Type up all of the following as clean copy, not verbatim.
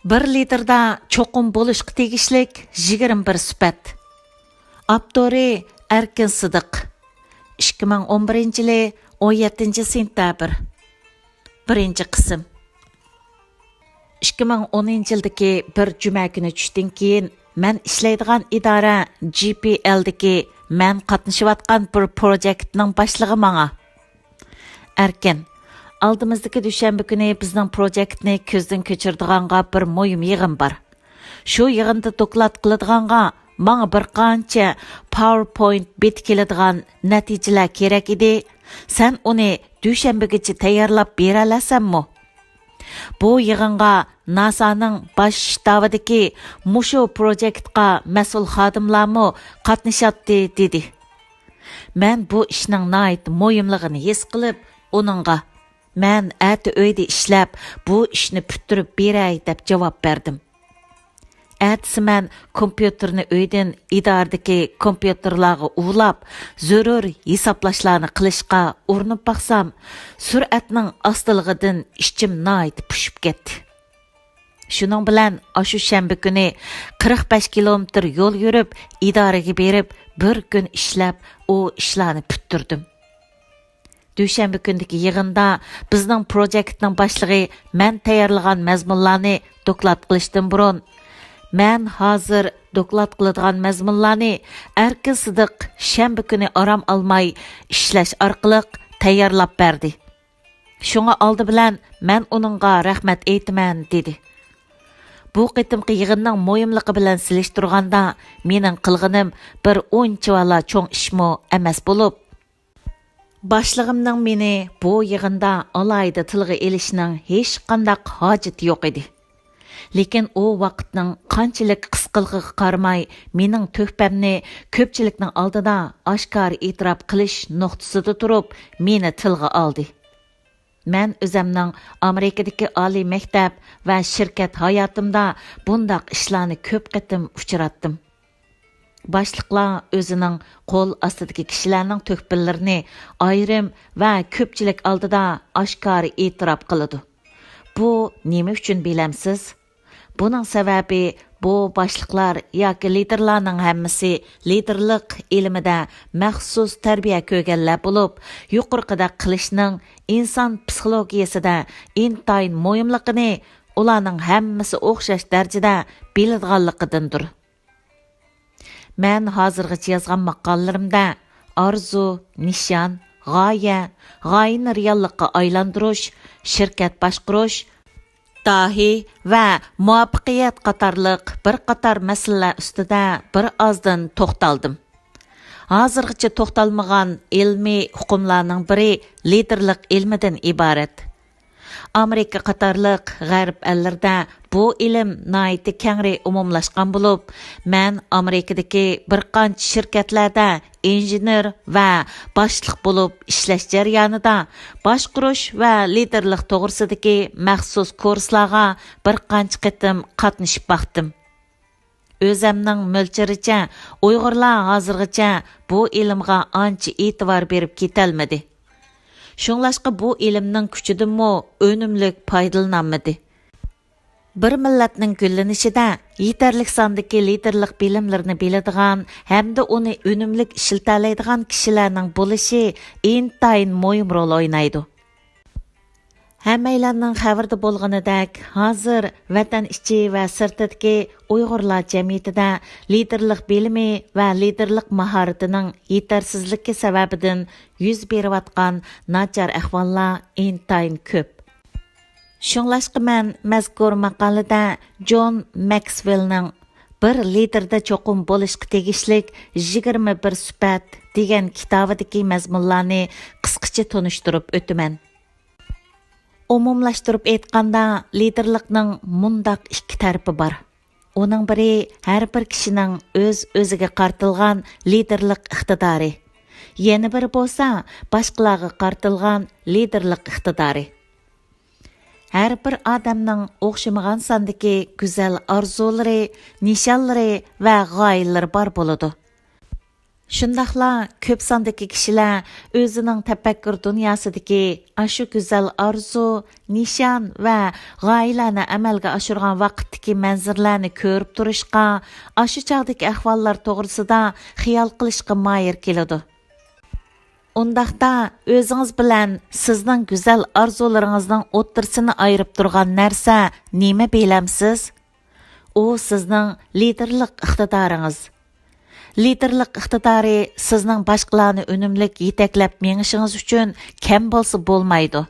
1 litrda çoqum bo'lishqa tegishlik 21 süpət. Abdori Erkin Sıdıq. 2011-yili 17-sentabr. 1-ci qism. 2010-yildagi bir cümə günü düşdən keyin mən işləydigan idara GPL'dagi mən qatnışıvatqan bir proyektning başlığı manga. Erkin, aldımızdaki düşənbə günü bizning proyektni ko'zdan kechirdiganға bir muhim yig'in bor. Shu yig'inda doklad qiladiganға manga bir qancha PowerPoint bet keladigan natijalar kerak edi. Sen uni düşənbəgacha tayyorlab bera olasanmi? Bu yig'inga NASA'ның baş shtabidagi mushu proyektga mas'ul xodimlarmi qatnashatdi dedi. Men bu ishning nihoyat muhimligini his qilib, uningga "Men ati uyda ishlab, bu ishni puturib beray" deb javob berdim. Atsi men kompyuterni uydan idoradagi kompyuterlarga ulab, zarur hisoblashlarni qilishga urinib baqsam, suratning ostilg'idan ichim nihoyat pushib ketdi. Shuning bilan ashu shanba kuni 45 kilometr yo'l yurib, idoraga berib, bir kun ishlab, u ishlarni puturdim. Düşənbə gündəki yığında bizning proyektning boshlig'i men tayyorlagan mazmunlarni doklad qilishdan burun men hozir doklad qiladigan mazmunlarni Erkin Sıdıq shanba kuni orom olmay ishlash orqali tayyorlab berdi. Shunga oldi bilan men uningga rahmat aytaman dedi. Bu qitimqi yig'inning muhimligi bilan silishtirganda mening qilganim bir unchavala cho'ng ishmo emas bo'lib, Başlığımның meni bu yığında alayda tilg'i elishning hech qanday hojati yo'q edi. Lekin u vaqtning qanchalik qisqaligiga qaramay, mening to'hpamni ko'pchilikning oldida oshkor e'tirof qilish nuqtasida turib, meni tilg'i oldi. Men o'zimning Amerikadagi oliy maktab va shirkat hayotimda bundaq ishlarni ko'p qatim uchratdim. Başlıqlar özünün qo'l ostidagi kishilarning to'hpinlarini ayrim va ko'pchilik oldida oshkor e'tirof qiladi. Bu nima uchun bilamsiz? Buning sababi bu başlıqlar yoki liderlarning hammasi liderlik ilmida maxsus tarbiya ko'rganlar bo'lib, yuqorida qilishning inson psixologiyasida intayin muhimligini ularning hammasi o'xshash darajada biladiganligidandir. Men hozirgacha yozgan maqolalarimda arzu, nishon, g'oyani reallikqa aylantirish, shirkat boshqarish, dahi va muvaffaqiyat qatorliq bir qator masalalar ustida bir ozdan to'xtaldim. Hozirgacha to'xtalmagan ilmiy hukmlarning biri liderlik ilmidan iborat. Amerika qatorliq g'arb ellarda bu ilm nihoyatda kengri umumlashgan bo'lib, men Amerikadagi bir qancha shirkatlarda injener va boshliq bo'lib ishlash jarayonida boshqarish va liderlik to'g'risidagi maxsus kurslarga bir qancha qitim qatnashib baqdim. O'zimning mo'lcharicha Uyg'urlar hozirgacha bu ilmga ancha e'tibor berib ketolmadi. Şunlaşqa bu ilimning kuchidanmi önümlük foydalanolmadi. Bir millatning gullanishida yetarlik sondagi liderlik bilimlarini biladigan hamda uni önümlük ishiltalaydigan kishilarning bo'lishi intayin muhim rol o'ynaydi. Hammalarning xabarda bo'lganidek, hozir vatan ichi va sirtidagi Uyg'urlar jamiyatida liderlik bilimi va liderlik mahoratining yetarsizligi sababidan yuz berayotgan nachar ahvollar intayin ko'p. Shunglashqa men mazkur maqolada John Maxwell'ning bir liderda cho'qim bo'lishga tegishlik 21 süpət degan kitobidagi mazmunlarni qisqacha tunishtirib o'taman. Umumlashtirib aytganda, liderlikning mundaq ikki tarafi bor. Uning biri har bir kishining o'ziga qartilgan liderlik iqtidori. Yana biri bo'lsa, boshqalarga qartilgan liderlik iqtidori. Har bir odamning o'xshamagan sondagi go'zal orzulari, nishonlari va g'oyalari bor bo'ladi. Shundaqla ko'p sondagi kishilar o'zining tafakkur dunyosidagi ashu go'zal orzu, nishon va g'oyalarni amalga oshirgan vaqtdagi manzarlarni ko'rib turishga, ashu chog'dagi ahvollar to'g'risida xiyol qilishga moyil keladi. Undaqda o'zingiz bilan sizning go'zal orzularingizning o'ttirsini ayirib turgan narsa nima bilamsiz? U sizning liderlik iqtidoringiz. Liderlik iqtidori sizning boshqalarni unumlik yetaklab mengishingiz uchun kam bo'lsa bo'lmaydi.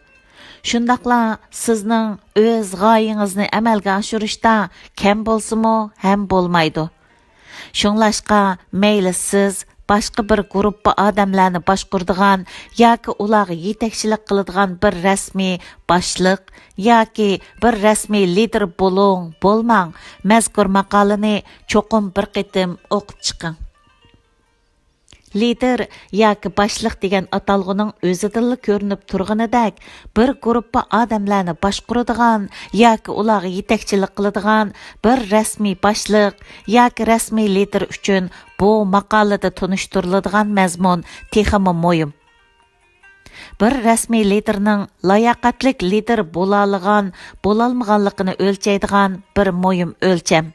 Shundaqla sizning o'z g'oyangizni amalga oshirishda kam bo'lsa-mu ham bo'lmaydi. Shunglashqa mayli siz boshqa bir guruhga odamlarni boshquradigan yoki ularga yetakchilik qiladigan bir rasmiy boshliq yoki bir rasmiy lider bo'ling, bo'lmang, mazkur maqolani cho'qim bir qitim o'qib chiqing. Lider yoki boshliq degan atalg'uning o'zidilla ko'rinib turganidek, bir guruhga odamlarni boshquradigan yoki ularga yetakchilik qiladigan bir rasmiy boshliq yoki rasmiy lider uchun bu maqolada tunishtiriladigan mazmun texmi muhim. Bir rasmiy liderning layoqatli lider bo'lolmaganligini o'lchaydigan bir muhim o'lcham.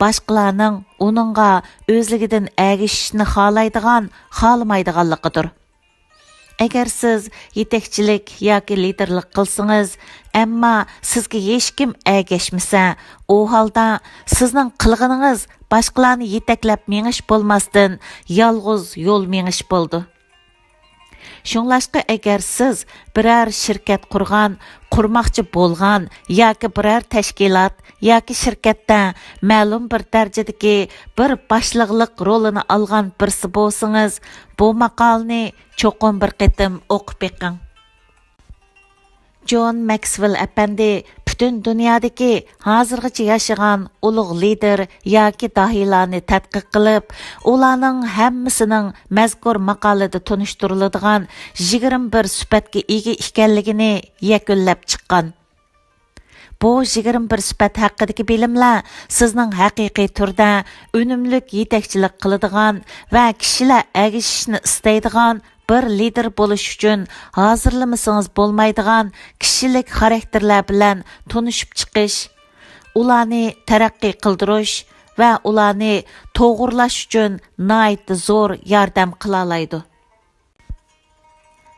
Başqalarning uningga o'zligidan agishishni xohlamaydiganligidir. Agar siz yetakchilik yoki liderlik qilsangiz, ammo sizga hech kim agashmasa, u holda sizning qilganingiz boshqalarni yetaklab mengish bo'lmasdan yolg'iz yo'l mengish bo'ldi. Shunlashqa agar siz biror shirkat qurmoqchi bo'lgan yoki biror tashkilot yoki shirkatda ma'lum bir darajadagi bir boshliqlik rolini olgan birisi bo'lsangiz, bu maqolni cho'qim bir qitim o'qib beqing. John Maxwell apandi butun dunyodagi hozirgacha yashagan ulug' lider yoki dahiylarni tadqiq qilib, ularning hammasining mazkur maqolada tunishtiriladigan 21 sifatga ega ekanligini yakunlab chiqqan. Bu 21 sifat haqidagi bilimlar sizning haqiqiy turda unumlik yetakchilik qiladigan va kishilar agishishni istaydigan bir lider bo'lish uchun hozirlamasangiz bo'lmaydigan kishilik xarakterlar bilan tunishib chiqish, ularni taraqqiy qildirish va ularni to'g'irlash uchun nihoyat zo'r yordam qila oladi.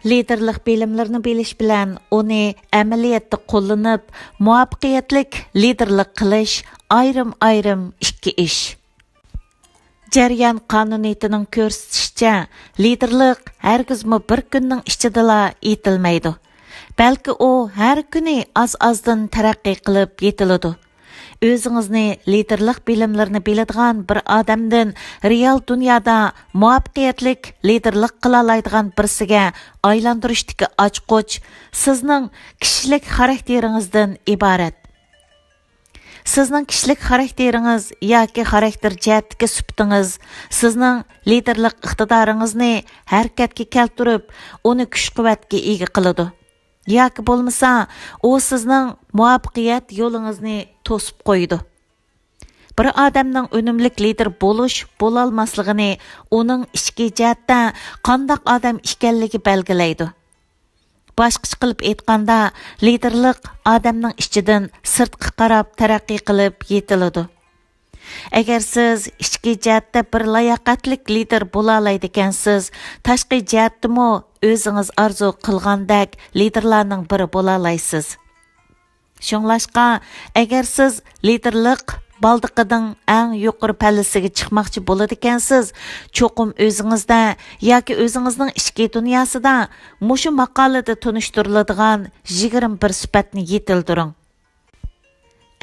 Liderlik bilimlarini bilish bilan uni amaliyotda qo'llanib, muvaffaqiyatlik liderlik qilish ayrim ikki ish. Jaryan qonuniyatining ko'rsatishicha, liderlik hargizmi bir kunning ichidala yetilmaydi. Balki u har kuni az-azdan taraqqiy qilib yetiladi. O'zingizni liderlik bilimlarini biladigan bir odamdan real dunyoda muvaffaqiyatlik liderlik qila oladigan birisiga aylantirishdagi ochqoch sizning kishilik xarakteringizdan iborat. Sizning kishilik xarakteringiz yoki xarakter jihatdagi sifatingiz sizning liderlik iqtidoringizni harakatga keltirib, uni kuch-quvvatga ega qiladi. Yoki bo'lmasa, u sizning muvaffaqiyat yo'lingizni to'sib qo'ydi. Bir odamning unumlik lider bo'la olmasligini uning ichki jihatda qanday odam ekanligi belgilaydi. Boshqacha qilib aytganda, liderlik odamning ichidan sirtqa qarab taraqqiy qilib yetiladi. Agar siz ichki jihatda bir layoqatli lider bo'la oladigansiz, tashqi jihatdami o'zingiz orzu qilgandek liderlarning biri bo'la olasiz. Shunglashqa, agar siz liderlik baldiqining eng yuqori pallasiga chiqmoqchi bo'ladigansiz, cho'qim o'zingizda yoki o'zingizning ichki dunyosida mushu maqolada tunishtiriladigan 21 sifatni yetildiring.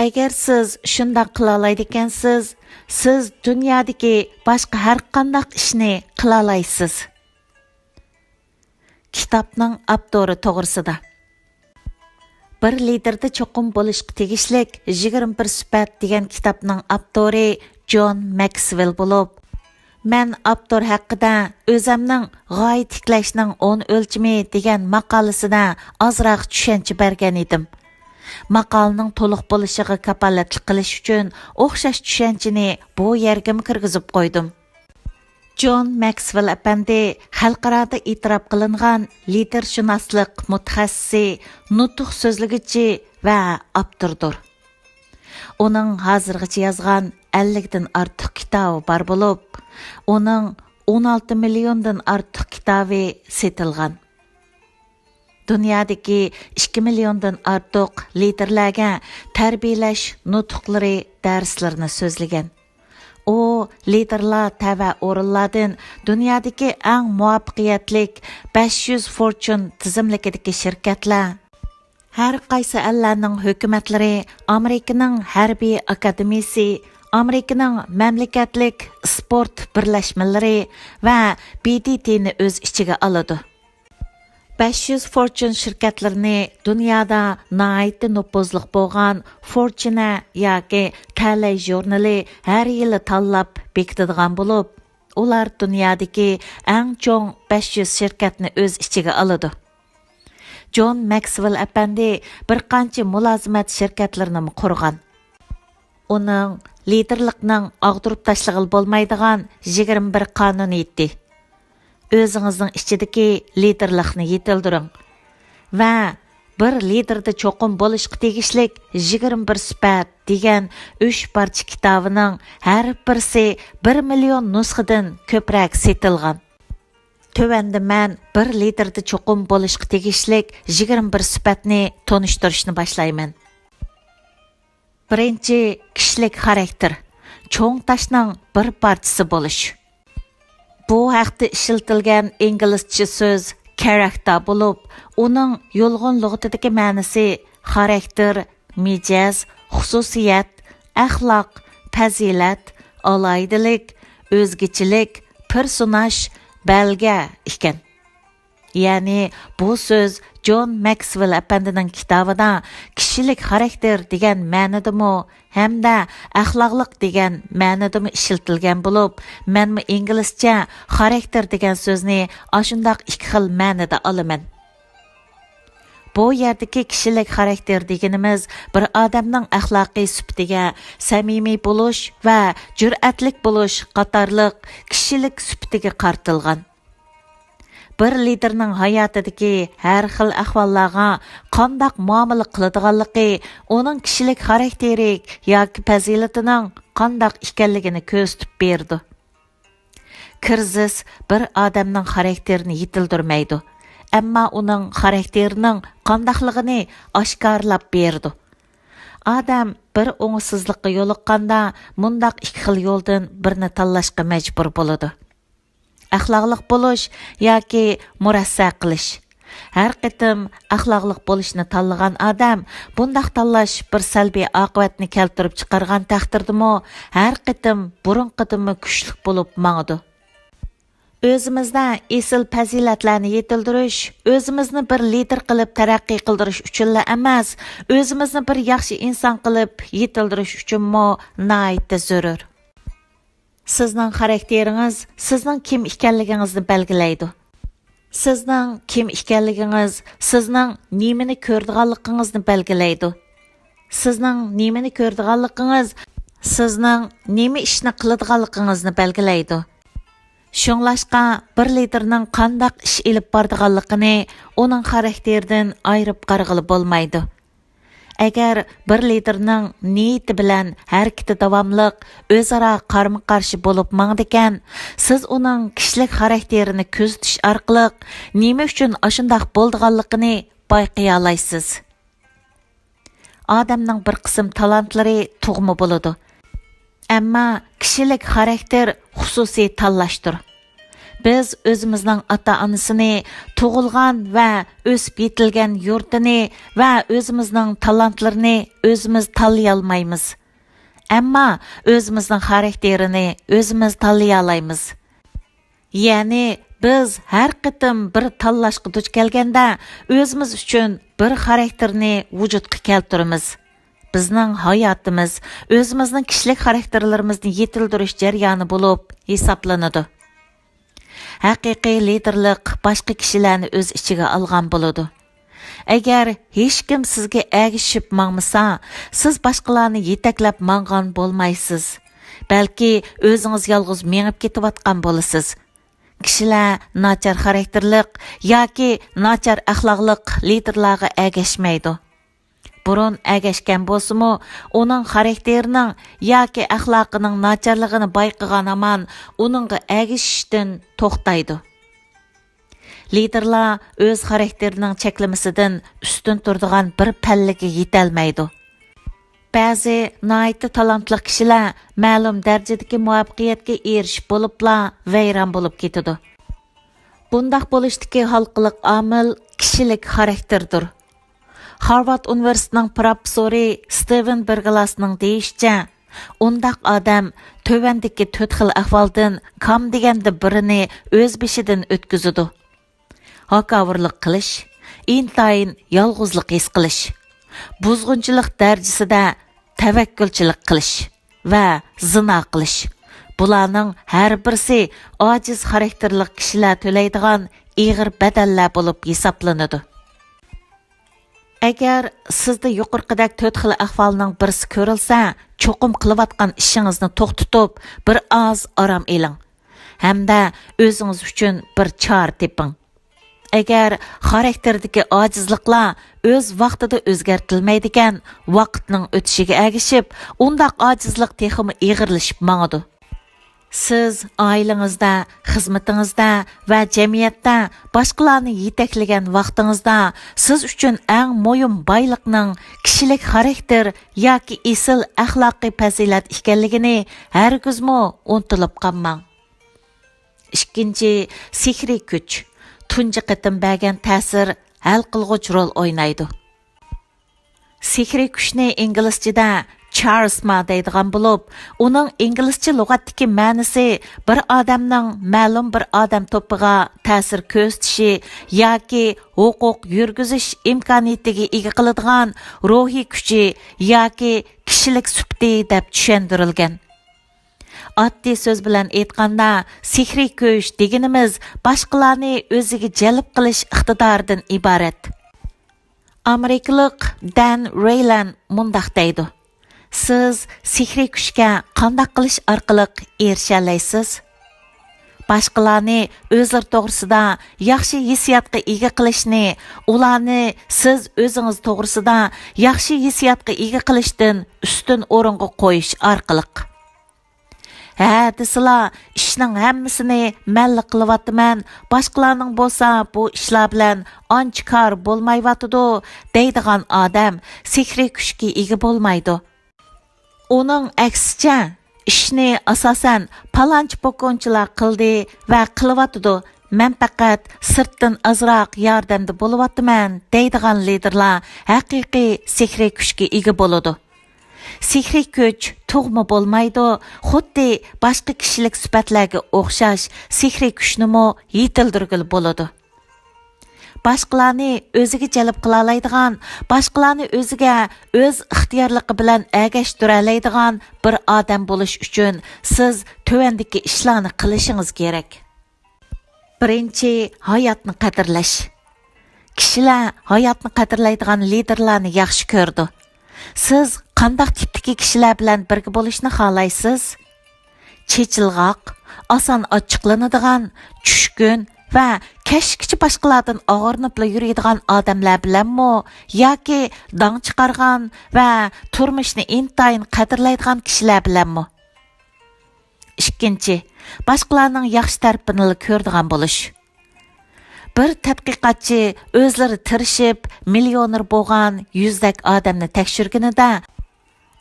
Agar siz shunday qila oladigansiz, siz dunyodagi boshqa har qanday ishni qila olasiz. Kitobning avtori to'g'risida bir liderda cho'qim bo'lishga tegishlik 21 sifat degan kitobning avtori John Maxwell bo'lib, men avtor haqida o'zimning g'oya tiklashning 10 o'lchami degan maqolasida ozroq tushuncha bergan edim. Maqolning to'liq bo'lishiga kapolatlik qilish uchun o'xshash tushunchani bu yerga kirgizib qo'ydim. John Maxwell әпәнди xalqarada e'tirof qilingan lidershunoslik mutaxassisi, nutq so'zlig'ichi va avtordir. Uning hozirgacha yozgan 50 dan ortiq kitobi bor bo'lib, uning 16 milliondan ortiq kitobi setilgan. Dunyodagi 2 milliondan ortiq liderlarga tarbiyalash nutqlari darslarini so'zlagan. O, liderlar tava o'rinlardan dunyodagi eng muvaffaqiyatli 500 Fortune tizimlikidagi shirkatlar, har qaysi ellarning hukumatlari, Amerikaning harbiy akademiyasi, Amerikaning mamlakatlik sport birlashmalari va BDTni o'z ichiga oladi. 500 Fortune shirkatlarini dunyoda nihoyatda nupuzliq bo'lgan Fortune yoki Talay jurnali har yili tanlab bekitadigan bo'lib, ular dunyodagi eng chong 500 shirkatni o'z ichiga oladi. John Maxwell әпәнди bir qancha mulozimat shirkatlarini qurgan. Uning liderlikning og'dirib tashlag'il bo'lmaydigan 21 qonuniyati. O'zingizning ichidagi liderlikni yetildiring va bir liderda cho'qim bo'lishga tegishlik 21 sifat degan 3 parcha kitobining har birisi 1 million nusxadan ko'proq setilgan. Tövəndə mən bir liderda cho'qim bo'lishga tegishlik 21 sifatni tonishtirishni boshlayman. Birinchi, kishilik xarakter. Cho'ng tashning bir parchasi bo'lish. Bu haqda ishlatilgan inglizcha so'z character bo'lib, uning yo'lg'on lug'atidagi ma'nosi xarakter, mijoz, xususiyat, axloq, fazilat, alaydilik, o'zgachilik, personaj, belga ekan. Ya'ni bu so'z John Maxwell әпәндинең kitobida kishilik xarakter degan ma'nodami hamda axloqliq degan ma'nodami ishlatilgan bo'lib, men inglizcha xarakter degan so'zni ashundaq ikki xil ma'noda olaman. Bu yerdagi kishilik xarakter deganimiz bir odamning axloqiy sifatiga samimiy bo'lish va jur'atlik bo'lish qatorliq kishilik sifatiga qartilgan. Bir liderning hayotidagi har xil ahvollarga qandoq muomala qiladiganligi uning kishilik xarakteri yoki fazilatining qandoq ekanligini ko'rsatib berdi. Krizis bir odamning xarakterini yetildirmaydi, ammo uning xarakterining qandoqligini oshkorlab berdi. Odam bir o'ngsizlikqa yo'liqqanda mundaq ikki xil yo'ldan birini tanlashga majbur bo'ladi. Axloqliq bo'lish yoki murassa qilish. Har qitim axloqliq bo'lishni tanlagan odam bundaq tanlash bir salbiy oqibatni keltirib chiqargan taqdirdimi, har qitim burunqidimi kuchli bo'lib mangdi. O'zimizda esil fazilatlarni yetildirish, o'zimizni bir lider qilib taraqqiy qildirish uchunla emas, o'zimizni bir yaxshi inson qilib yetildirish uchunmi nihoyatda zarur. Sizning xarakteringiz sizning kim ekanligingizni belgilaydi. Sizning kim ekanligingiz sizning nimani ko'rdiganligingizni belgilaydi. Sizning nimani ko'rdiganligingiz sizning nima ishni qiladiganligingizni belgilaydi. Shunglashqa bir liderning qandaq ish elib bordiganligini uning xarakteridan ayirib qarag'ili bo'lmaydi. Agar bir liderning niyati bilan harakati davomliq, o'zaro qarama-qarshi bo'lib mangdikan, siz uning kishilik xarakterini kuzatish orqali nima uchun ashundaq bo'ldiganligini bayqay olasiz. Odamning bir qism talantlari tug'ma bo'ladi. Ammo kishilik xarakter xususiy tanlashdir. Biz o'zimizning ota-onasini, tug'ilgan va o'sib yetilgan yurtini va o'zimizning talantlarini o'zimiz tanlay olmaymiz. Ammo o'zimizning xarakterini o'zimiz tanlay olamiz. Ya'ni biz har qitim bir tanlashga duch kelganda o'zimiz uchun bir xarakterni vujudga keltiramiz. Bizning hayotimiz o'zimizning kishilik xarakterlarimizni yetildirish jarayoni bo'lib hisoblanadi. Haqiqiy liderlik boshqa kishilarni o'z ichiga olgan bo'ladi. Agar hech kim sizga ergishib mangmasa, siz boshqalarni yetaklab mangan bo'lmaysiz. balki o'zingiz yolg'iz mengib ketayotgan bo'lasiz. Kishilar nachar xarakterlik yoki nachar axloqliq liderlarga ergashmaydi. Burun ergashgan bo'lsa-mu, uning xarakterining yoki axloqining nacharligini bayqagan aman uningga ergashishdan to'xtaydi. Liderlar o'z xarakterining cheklamasidan ustun turadigan bir pallaga yetolmaydi. Ba'zi noyatda talantli kishilar ma'lum darajadagi muvaffaqiyatga erishib bo'libla vayron bo'lib ketadi. Bundaq bo'lishdagi xalqiliq omil kishilik xarakterdir. Harvard Universitetining professori Steven Berglasning deyishicha, undaq odam tövandagi 4 xil ahvoldan kam deganda birini o'z beshidan o'tkazadi. Haqovirlik qilish, intayin yolg'izlik his qilish, buzg'unchilik darajasida tavakkulchilik qilish va zina qilish. Bularning har birisi ojiz xarakterli kishilar to'laydigan ig'ir badallar bo'lib hisoblanadi. Agar sizda yuqorqidek 4 xil ahvolning birisi ko'rilsa, cho'qim qilayotgan ishingizni to'xtatib, bir oz orom eling. Hamda o'zingiz uchun bir chora teping. Agar xarakterdagi ojizliklar o'z vaqtida o'zgartirilmaydigan, vaqtning o'tishiga ergashib, undaq ojizlik texmi ig'irlashib mangadi. Siz oilangizda, xizmatingizda va jamiyatda boshqalarni yetaklagan vaqtingizda siz uchun eng muhim boyliqning kishilik xarakter yoki esil axloqiy fazilat ekanligini hargizmo unutilib qolmang. Ikkinchi, sihriy kuch tunji qitim bergan ta'sir hal qilg'uch rol o'ynaydi. Sihriy kuchni inglizchada charisma deydigan bo'lib, uning inglizcha lug'atdagi ma'nosi bir odamning ma'lum bir odam to'piga ta'sir ko'rsatishi yoki huquq yurgizish imkoniyatiga ega qiladigan ruhiy kuchi yoki kishilik sufti deb tushuntirilgan. Oddiy so'z bilan aytganda, sihriy kuch deganimiz boshqalarni o'ziga jalb qilish iqtidoridan iborat. Amerikalik Dan Raylan mundaq deydi: Siz sihriy kuchga qanday qilish orqali erisha olasiz? Boshqalarni o'zlari to'g'risida yaxshi hissiyotga ega qilishni, ularni siz o'zingiz to'g'risida yaxshi hissiyotga ega qilishdan ustun o'ringa qo'yish orqali. Desizlar, ishning hammasini manli qilyapman, boshqalarning bo'lsa bu ishlar bilan ancha kor bo'lmayotidi deydigan odam sihriy kuchga ega bo'lmaydi. Uning aksicha, ishni asosan palonchi po'konchilar qildi va qilyotidi. Men faqat sirtdan azroq yordamda bo'lyapman deydigan liderlar haqiqiy sihriy kuchga ega bo'ladi. Sihriy kuch tug'ma bo'lmaydi, xuddi boshqa kishilik sifatlarga o'xshash sihriy kuchni mo yetildirgil bo'ladi. Boshqalarni o'ziga jalb qila oladigan, boshqalarni o'ziga o'z ixtiyorligi bilan ergashtirib oladigan bir odam bo'lish uchun siz tövandagi ishlarni qilishingiz kerak. Birinchi, hayotni qadrlash. Kishilar hayotni qadrlaydigan liderlarni yaxshi ko'rdi. Siz qanday tipdagi kishilar bilan birga bo'lishni xohlaysiz? Chechilg'oq, oson ochiqlanadigan, tushkun va kashkichi boshqalardan og'irnib yuradigan odamlar bilanmi yoki dong chiqargan va turmushni intayin qadrlaydigan kishilar bilanmi? Ikkinchi, boshqalarning yaxshi tarafini ko'radigan bo'lish. Bir tadqiqotchi o'zlari tirishib millioner bo'lgan yuzdak odamni tekshirganida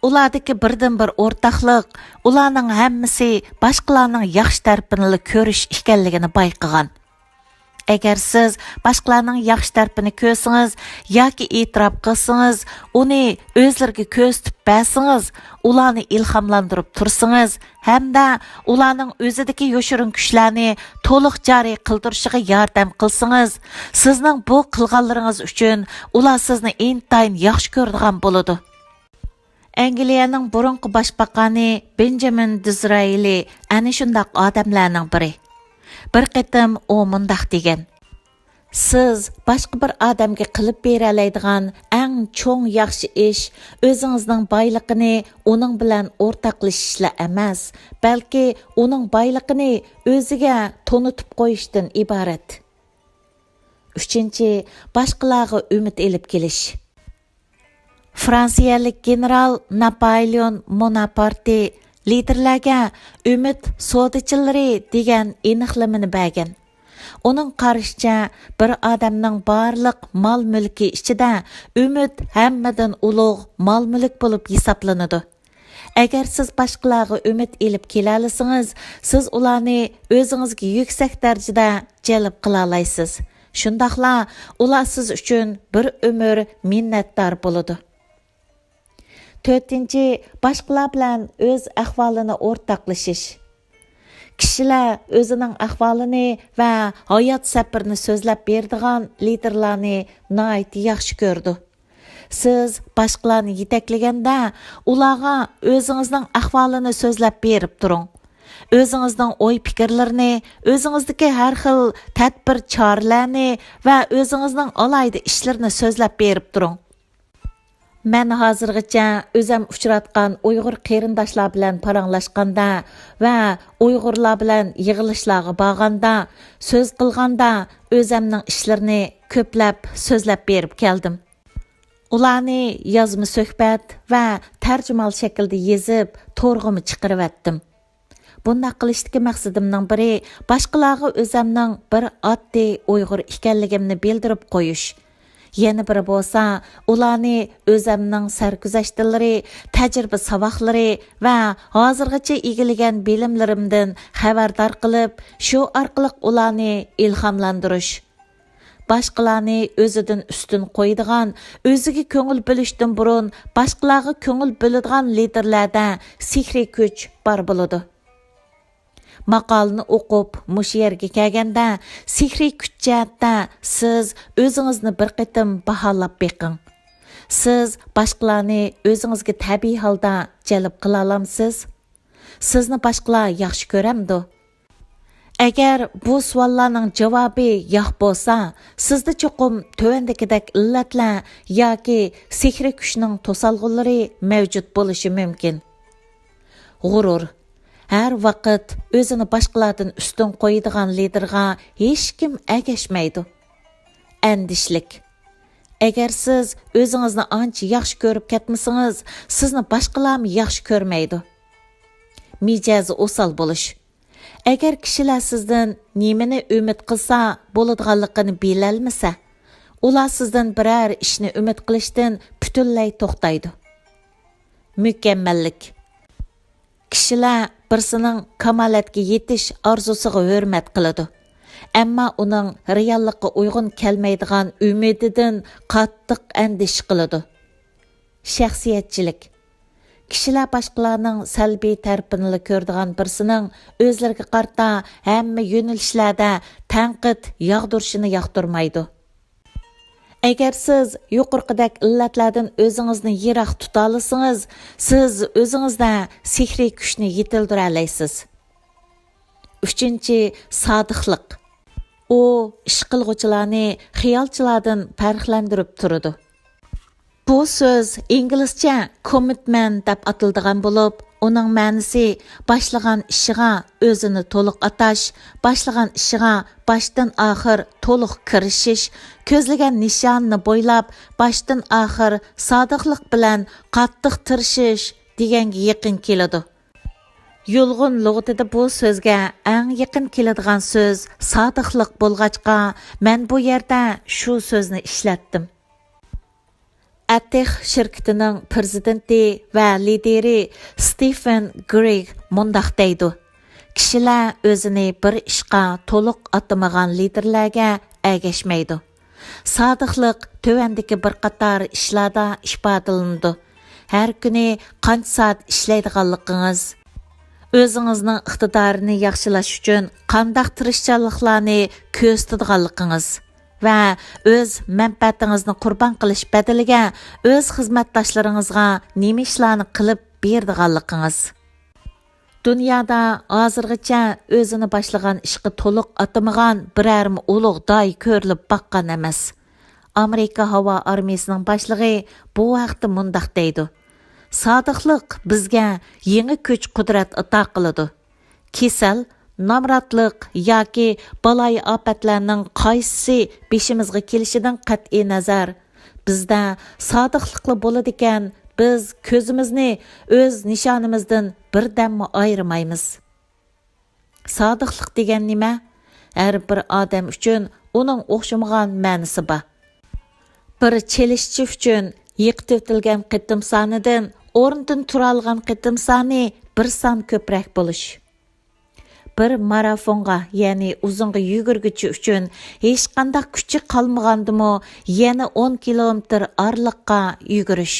ulardagi birdan bir o'rtaqlik ularning hammasi boshqalarning yaxshi tarafini ko'rish ekanligini bayqagan. Agar siz boshqalarning yaxshi tarafini ko'rsangiz yoki e'tirof qilsangiz, uni o'zlariga ko'rsatib bersangiz, ularni ilhomlantirib tursangiz hamda ularning o'zidagi yoshirin kuchlarni to'liq joriy qildirishiga yordam qilsangiz, sizning bu qilganlaringiz uchun ular sizni intayin yaxshi ko'radigan bo'ladi. Angliyaning burunqi boshbaqani Benjamin Disraeli ana shunday odamlarning biri. Bir qitim u mundaq degan: Siz başqa bir odamga qilib bera oladigan eng cho'ng yaxshi ish o'zingizning boyligini uning bilan o'rtoqlashishla emas, balki uning boyligini o'ziga tonitib qo'yishdan iborat. 3. Boshqalarga umid elib kelish. Fransiyalik general Napoleon Bonaparte liderlarga umid sodachilari degan aniqlamani bergan. Onun qarışça bir adamның barlıq mal-mülki içində ümid hammadan ulug' mal-mülk bo'lib hisoblanadi. Agar siz boshqalarga umid elib kela olsangiz, siz ularni o'zingizga yuksak darajada jalb qila olasiz. Shundaqla ular siz uchun bir umr minnatdor bo'ladi. 4. Boshqalar bilan o'z ahvolini o'rtoqlashish. Kişiler özünün ahvalini ve hayat səpirini sözləb berdiğən liderlarni nəhayət yaxşı gördü. Siz başqalarını yetəkləgəndə ularga özünüzün ahvalini sözləb berib durun. Özünüzün oy fikirlərini, özünüzdəki hər xil tədbir çarələrini və özünüzün alayda işlərini sözləb berib durun. Mən hazırgıca özüm uçuratqan Uyğur qeyrindaşlar bilan paranlaşqanda və Uyğurlar bilan yığılışlarga bağanda, söz qılğanda özümның işlərini köpləb sözləb berib keldim. Ularni yazma söhbət və tərcümal şəkildə yazıb torğumu çıxırıb etdim. Bundaq qilishdagi maqsadimning biri başqalarga özümның bir oddiy Uyğur ekanligimni bildirib qo'yish. Yana biri bo'lsa, ularni o'zimning sarguzashtlari, tajriba saboqlari va hozirgacha egillagan bilimlarimdan xabardor qilib, shu orqali ularni ilhomlantirish. Boshqalarni o'zidan ustun qo'ydigan, o'ziga ko'ngil bo'lishdan burun boshqalarga ko'ngil bo'ladigan liderlarda sihriy kuch bor bo'ladi. Maqolni o'qib, mush yerga kelganda, sihriy kuch jihatda siz o'zingizni bir qitim baholab beqing. Siz boshqalarni o'zingizga tabiiy holda jalb qila olamsiz? Sizni boshqalar yaxshi ko'ramdi? Agar bu savollarning javobi yo'q bo'lsa, sizda cho'qim tövandagidek illatlar yoki sihriy kuchning to'salg'unlari mavjud bo'lishi mumkin. G'urur. Her vaqt özünü başqalardan üstün qoydigan liderga hech kim ergashmaydi. Endişlik. Agar siz o'zingizni ancha yaxshi ko'rib ketmasangiz, sizni boshqalar yaxshi ko'rmaydi. Mijazi o'sal bo'lish. Agar kishilar sizdan nimani umid qilsa, bo'ladiganligini bilolmasa, ular sizdan biror ishni umid qilishdan butunlay to'xtaydi. Mukammallik. Kishilar birisining kamolatga yetish orzusiga hurmat qiladi. Ammo uning reallikqa uyg'un kelmaydigan umididan qattiq andish qiladi. Shaxsiyatchilik. Kishilar boshqalarning salbiy tarafini ko'radigan birisining o'zlariga qarta hamma yo'nalishlarda tanqid yog'dirishini yoqtirmaydi. Agar siz yuqorqidek illatlardan o'zingizni yiroq tuta olsangiz, siz o'zingizda sihriy kuchni yetildira olasiz. 3. Sodiqlik. U ish qilg'uvchilarni xiyolchilardan farqlantirib turadi. Bu so'z inglizcha commitment deb atiladigan bo'lib, uning ma'nosi boshlagan ishiga o'zini to'liq atash, boshlagan ishiga boshdan oxir to'liq kirishish, ko'zlagan nishonni bo'ylab boshdan oxir sodiqlik bilan qattiq tirishish deganga yaqin keladi. Yulg'un lug'atida bu so'zga eng yaqin keladigan so'z sodiqlik bo'lg'achqa, men bu yerda shu so'zni ishlatdim. Atix şirketining prezidenti va lideri Stephen Gregg mundaq deydi. Kishilar o'zini bir ishqa to'liq atamagan liderlarga ergashmaydi. Sodiqlik tövandagi bir qator ishlarda ifodalanadi. Har kuni qancha soat ishlaydiganligingiz, o'zingizning iqtidorini yaxshilash uchun qanday tirishchanliklarni ko'rsatadiganligingiz va o'z manfaatingizni qurbon qilish badaliga o'z xizmatdoshlaringizga nima ishlarni qilib berdiganligingiz. Dünyada hazırgıça özünü başlagan işqi toluq atımıgan birərmi uluq day körülüb baqqan emas. Amerika hava armiyasının başlığı bu vaqtda mundaq deydi. Sadiqliq bizga yangi kuch qudrat ato qiladi. Kesal, namratlıq yoki balay ofatlarning qaysi beshimizga kelishidan qat'iy nazar bizda sodiqliqli bo'ladi ekan, biz ko'zimizni o'z nishonimizdan birdammi ayirmaymiz. Sodiqliq degan nima? Har bir odam uchun uning o'xshamagan ma'nosi bor. Bir chelishchi uchun yiqititilgan qitim sonidan o'rnidan tura olgan qitim soni bir son ko'proq bo'lish. Bir marafonga, ya'ni uzunga yugurguchi uchun hech qanday kuchi qolmagandimi, yana 10 kilometr orliqqa yugurish.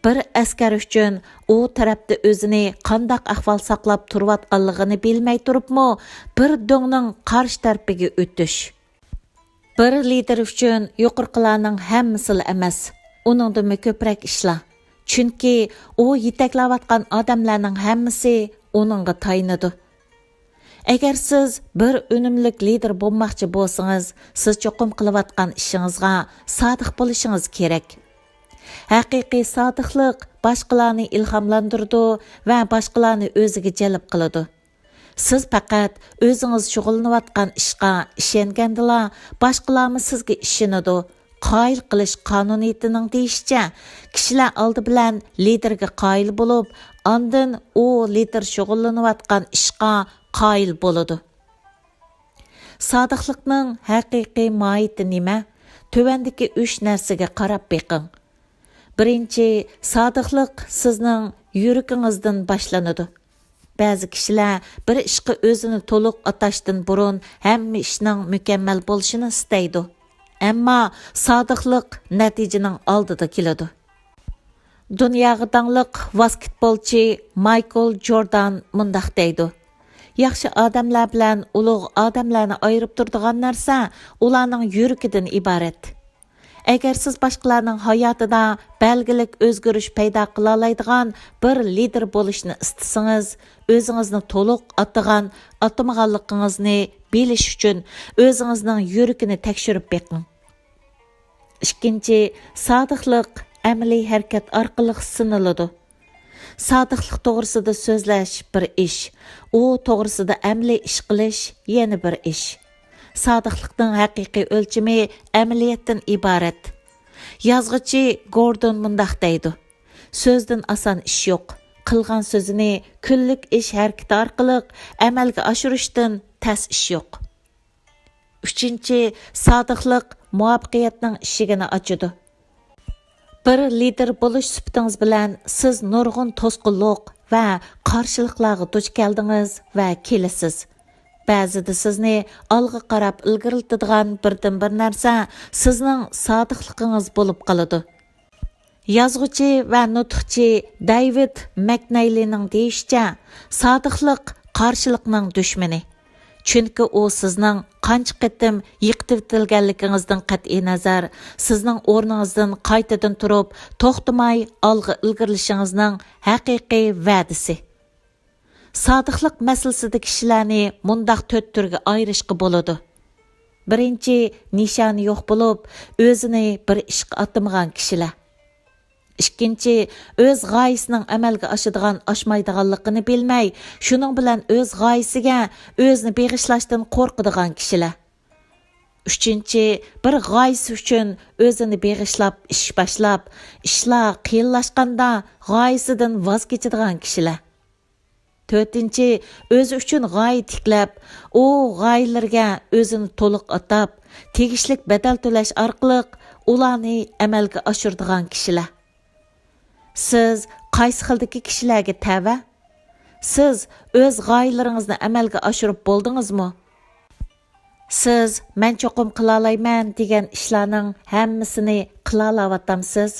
Bir askar uchun u tarafda o'zini qanday ahvol saqlab turayotganligini bilmay turibmi, bir do'ngning qarshi tarafiga o'tish. Bir lider uchun yuqorqilarning hammasi emas, uningdan ko'proq ishlar. Chunki u yetaklayotgan odamlarning hammasi uningga taynidi. Agar siz bir unumlik lider bo'lmoqchi bo'lsangiz, siz cho'qim qilayotgan ishingizga sodiq bo'lishingiz kerak. Haqiqiy sodiqlik boshqalarni ilhomlantiradi va boshqalarni o'ziga jalb qiladi. Siz faqat o'zingiz shug'ullanayotgan ishga ishongandila, boshqalarmi sizga ishonadi. Qoyil qilish qonuniyatining deyishicha, kishilar oldi bilan liderga qoyil bo'lib, ondan u lider shug'ullanayotgan ishga qoyil bo'ladi. Sodiqlikning haqiqiy mohiyati nima? Tövəndəki 3 narsaga qarab beqing. Birinchi, sodiqlik sizning yuragingizdan boshlanadi. Ba'zi kishilar bir ishga o'zini to'liq atashdan burun hamma ishning mukammal bo'lishini istaydi. Ammo sodiqlik natijaning oldida keladi. Dunyoga tangliq basketbolchi Michael Jordan mundaq deydi. Yaxshi odamlar bilan ulug' odamlarni ayirib turadigan narsa ularning yuragidan iborat. Agar siz boshqalarning hayotida belgilik o'zgarish paydo qila oladigan bir lider bo'lishni istasangiz, o'zingizni to'liq atamaganligingizni bilish uchun o'zingizning yuragini tekshirib beqing. Ikkinchi, sodiqlik amaliy harakat orqali siniladi. Sodiqlik to'g'risida so'zlash bir ish, u to'g'risida amaliy ish qilish yana bir ish. Sodiqlikning haqiqiy o'lchami amaliyatdan iborat. Yozg'ichi Gordon mundaq deydi. So'zdan oson ish yo'q. Qilgan so'zini kunlik ish harakati orqali amalga oshirishdan tas ish yo'q. Uchinchi, sodiqlik muvaffaqiyatning eshigini ochadi. Bir lider bo'lish sifatingiz bilan siz nurg'un to'sqinlik va qarshiliklarga duch keldingiz va kelasiz. Ba'zida sizni olg'a qarab ilgarilatadigan birdan bir narsa sizning sodiqligingiz bo'lib qoladi. Yozuvchi va nutqchi David Maknaylining deyishicha, sodiqlik qarshilikning dushmani. Chunki u sizning qancha qitim yiqititilganligingizdan qat'iy nazar, sizning o'rningizdan qaytadan turib, to'xtamay olg'a ilgarilishingizning haqiqiy va'dasi. Sodiqlik masalasida kishilarni mundaq 4 turga ayirishga bo'ladi. Birinchi, nishoni yo'q bo'lib, o'zini bir ishga atamagan kishilar. Ikkinchi, o'z g'oyasining amalga oshmaydiganligini bilmay, shuning bilan o'z g'oyasiga o'zini beg'ishlashdan qo'rqadigan kishilar. Uchinchi, bir g'oyasi uchun o'zini beg'ishlab ish boshlab, ishlar qiyinlashganda g'oyasidan voz kechadigan kishilar. To'rtinchi, o'zi uchun g'oya tiklab, u g'oyalarga o'zini to'liq atab, tegishlik badal to'lash orqali ularni amalga oshiradigan kishilar. Siz qaysi xildagi kishilarga tava? Siz o'z g'oyalaringizni amalga oshirib bo'ldingizmi? Siz men cho'qim qila olayman degan ishlarning hammasini qila olayotamsiz?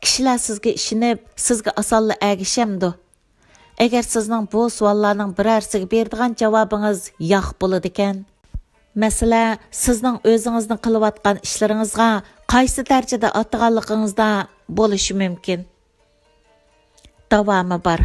Kishilar sizga ishonib, sizga osonla ergashamdi. Agar sizning bu savollarning birarsiga beradigan javobingiz yo'q bo'ladi ekan, masalan, sizning o'zingizni qilayotgan ishlaringizga qaysi darajada atganligingizda bo'lishi mumkin. Davomi bor.